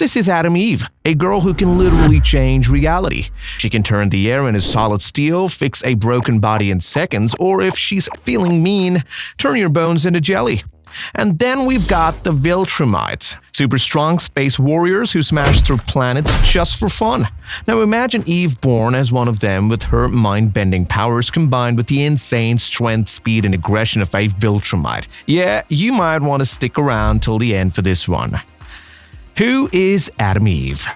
This is Adam Eve, a girl who can literally change reality. She can turn the air into solid steel, fix a broken body in seconds, or if she's feeling mean, turn your bones into jelly. And then we've got the Viltrumites, super strong space warriors who smash through planets just for fun. Now imagine Eve born as one of them with her mind-bending powers combined with the insane strength, speed, and aggression of a Viltrumite. Yeah, you might want to stick around till the end for this one. Who is Adam Eve?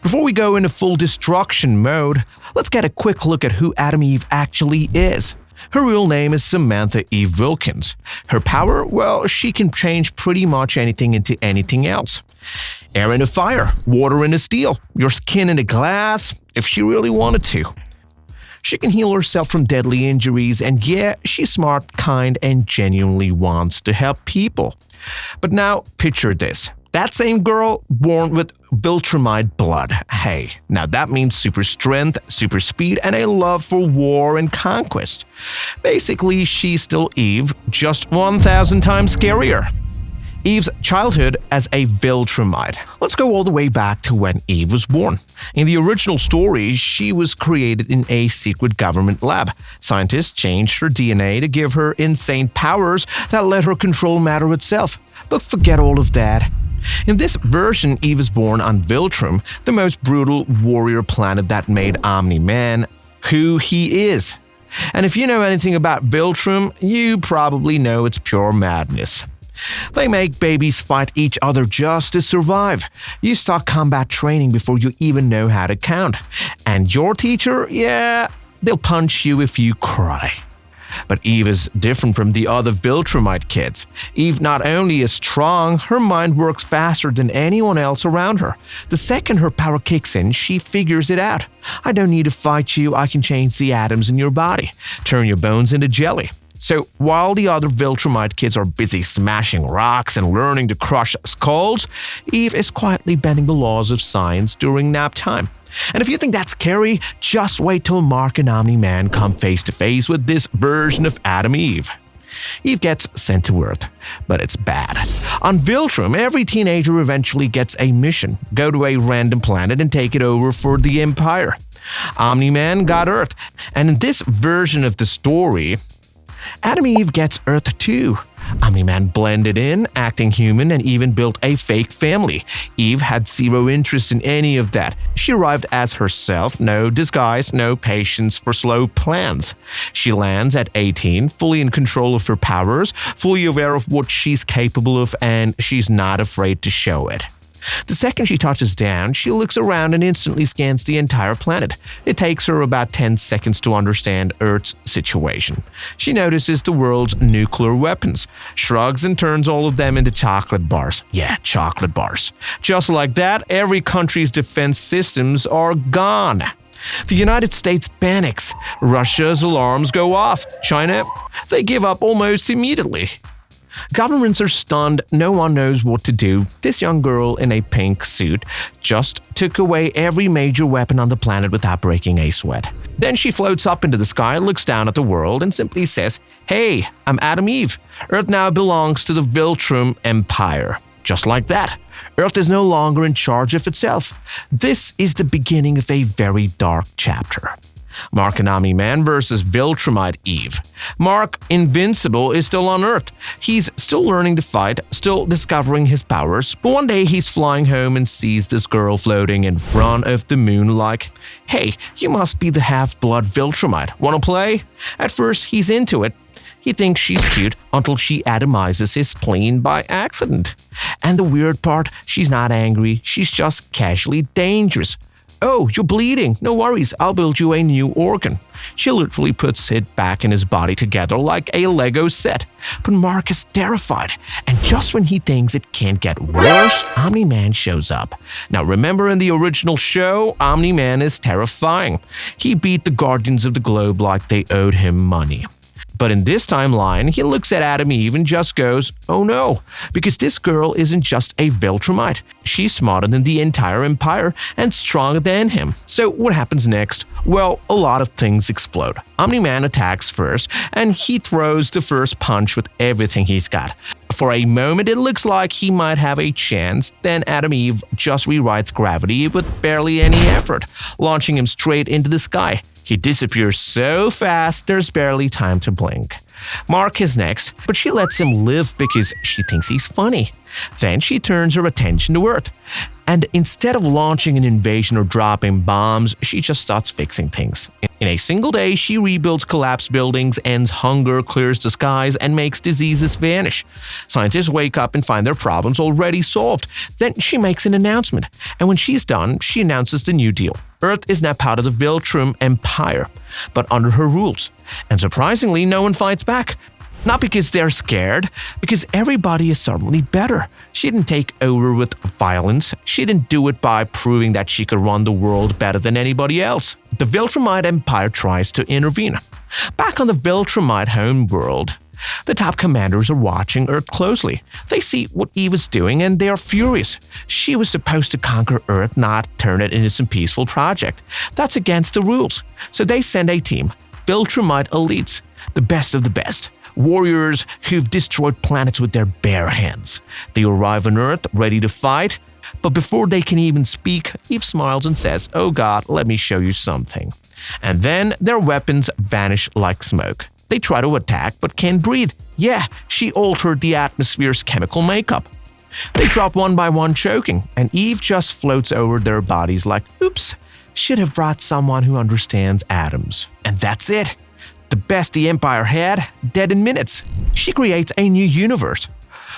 Before we go into full destruction mode, let's get a quick look at who Adam Eve actually is. Her real name is Samantha Eve Wilkins. Her power, well, she can change pretty much anything into anything else. Air into fire, water into steel, your skin into glass, if she really wanted to. She can heal herself from deadly injuries, and yeah, she's smart, kind, and genuinely wants to help people. But now, picture this. That same girl born with Viltrumite blood. Hey, now that means super strength, super speed, and a love for war and conquest. Basically, she's still Eve, just 1,000 times scarier. Eve's childhood as a Viltrumite. Let's go all the way back to when Eve was born. In the original story, she was created in a secret government lab. Scientists changed her DNA to give her insane powers that let her control matter itself. But forget all of that. In this version, Eve is born on Viltrum, the most brutal warrior planet that made OMNI-MAN who he is. And if you know anything about Viltrum, you probably know it's pure madness. They make babies fight each other just to survive. You start combat training before you even know how to count. And your teacher, yeah, they'll punch you if you cry. But Eve is different from the other Viltrumite kids. Eve not only is strong, her mind works faster than anyone else around her. The second her power kicks in, she figures it out. I don't need to fight you, I can change the atoms in your body, turn your bones into jelly. So while the other Viltrumite kids are busy smashing rocks and learning to crush skulls, Eve is quietly bending the laws of science during nap time. And if you think that's scary, just wait till Mark and OMNI-MAN come face to face with this version of Adam Eve. Eve gets sent to Earth, but it's bad. On Viltrum, every teenager eventually gets a mission: go to a random planet and take it over for the Empire. OMNI-MAN got Earth, and in this version of the story, Adam Eve gets Earth too. OMNI-MAN blended in, acting human, and even built a fake family. Eve had zero interest in any of that. She arrived as herself, no disguise, no patience for slow plans. She lands at 18, fully in control of her powers, fully aware of what she's capable of, and she's not afraid to show it. The second she touches down, she looks around and instantly scans the entire planet. It takes her about 10 seconds to understand Earth's situation. She notices the world's nuclear weapons, shrugs and turns all of them into chocolate bars. Yeah, chocolate bars. Just like that, every country's defense systems are gone. The United States panics. Russia's alarms go off. China, they give up almost immediately. Governments are stunned, no one knows what to do. This young girl in a pink suit just took away every major weapon on the planet without breaking a sweat. Then she floats up into the sky, looks down at the world, and simply says, "Hey, I'm Adam Eve. Earth now belongs to the Viltrum Empire." Just like that, Earth is no longer in charge of itself. This is the beginning of a very dark chapter. Mark and OMNI-MAN versus Viltrumite Eve. Mark, invincible, is still on Earth. He's still learning to fight, still discovering his powers, but one day he's flying home and sees this girl floating in front of the moon like, "Hey, you must be the half-blood Viltrumite. Wanna play?" At first, he's into it. He thinks she's cute until she atomizes his spleen by accident. And the weird part, she's not angry, she's just casually dangerous. "Oh, you're bleeding. No worries, I'll build you a new organ." She literally puts it back in his body together like a Lego set. But Mark is terrified, and just when he thinks it can't get worse, OMNI-MAN shows up. Now remember, in the original show, OMNI-MAN is terrifying. He beat the Guardians of the Globe like they owed him money. But in this timeline, he looks at Adam Eve and just goes, "Oh no," because this girl isn't just a Viltrumite. She's smarter than the entire Empire and stronger than him. So what happens next? Well, a lot of things explode. OMNI-MAN attacks first, and he throws the first punch with everything he's got. For a moment, it looks like he might have a chance. Then Adam Eve just rewrites gravity with barely any effort, launching him straight into the sky. He disappears so fast, there's barely time to blink. Mark is next, but she lets him live because she thinks he's funny. Then she turns her attention to Earth. And instead of launching an invasion or dropping bombs, she just starts fixing things. In a single day, she rebuilds collapsed buildings, ends hunger, clears the skies, and makes diseases vanish. Scientists wake up and find their problems already solved. Then she makes an announcement, and when she's done, she announces the new deal. Earth is now part of the Viltrum Empire, but under her rules. And surprisingly, no one fights back. Not because they're scared, because everybody is suddenly better. She didn't take over with violence. She didn't do it by proving that she could run the world better than anybody else. The Viltrumite Empire tries to intervene. Back on the Viltrumite homeworld, the top commanders are watching Earth closely. They see what Eve is doing and they are furious. She was supposed to conquer Earth, not turn it into some peaceful project. That's against the rules. So they send a team, Viltrumite elites, the best of the best. Warriors who've destroyed planets with their bare hands. They arrive on Earth, ready to fight, but before they can even speak, Eve smiles and says, "Oh God, let me show you something." And then their weapons vanish like smoke. They try to attack but can't breathe. Yeah, she altered the atmosphere's chemical makeup. They drop one by one, choking, and Eve just floats over their bodies like, "Oops, should have brought someone who understands atoms." And that's it. The best the Empire had, dead in minutes. She creates a new universe.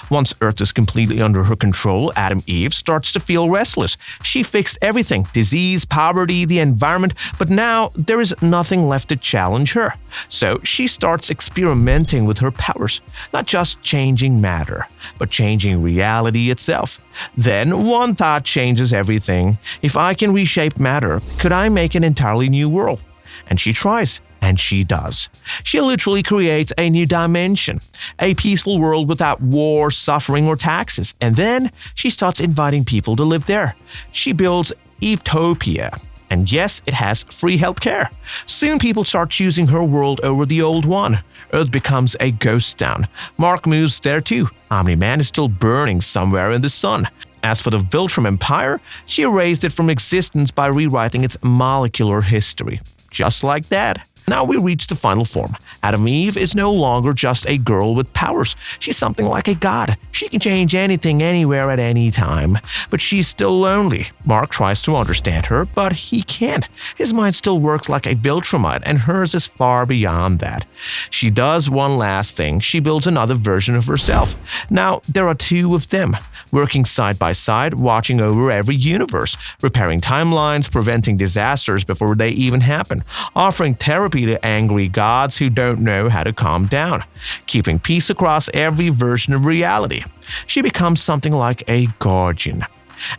Once Earth is completely under her control, Adam Eve starts to feel restless. She fixed everything, disease, poverty, the environment, but now there is nothing left to challenge her. So she starts experimenting with her powers, not just changing matter, but changing reality itself. Then one thought changes everything. If I can reshape matter, could I make an entirely new world? And she tries. And she does. She literally creates a new dimension, a peaceful world without war, suffering, or taxes. And then she starts inviting people to live there. She builds Evetopia. And yes, it has free healthcare. Soon people start choosing her world over the old one. Earth becomes a ghost town. Mark moves there too. OMNI-MAN is still burning somewhere in the sun. As for the Viltrum Empire, she erased it from existence by rewriting its molecular history. Just like that. Now we reach the final form. Adam Eve is no longer just a girl with powers. She's something like a god. She can change anything, anywhere, at any time. But she's still lonely. Mark tries to understand her, but he can't. His mind still works like a Viltrumite, and hers is far beyond that. She does one last thing. She builds another version of herself. Now there are two of them, working side by side, watching over every universe, repairing timelines, preventing disasters before they even happen, offering therapy to angry gods who don't know how to calm down, keeping peace across every version of reality. She becomes something like a guardian.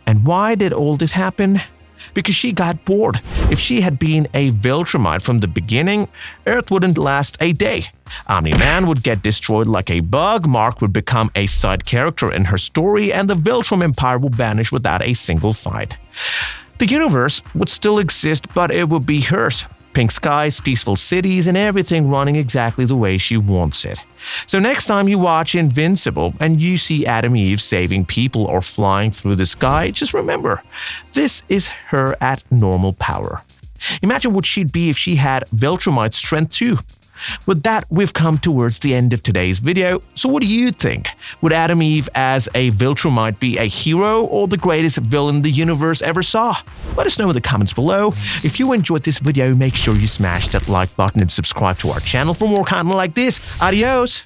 And why did all this happen? Because she got bored. If she had been a Viltrumite from the beginning, Earth wouldn't last a day. OMNI-MAN would get destroyed like a bug, Mark would become a side character in her story, and the Viltrum Empire would vanish without a single fight. The universe would still exist, but it would be hers. Pink skies, peaceful cities, and everything running exactly the way she wants it. So next time you watch Invincible and you see Adam Eve saving people or flying through the sky, just remember, this is her at normal power. Imagine what she'd be if she had Viltrumite strength too. With that, we've come towards the end of today's video. So what do you think? Would Adam Eve as a Viltrumite be a hero or the greatest villain the universe ever saw? Let us know in the comments below. If you enjoyed this video, make sure you smash that like button and subscribe to our channel for more content like this. Adios!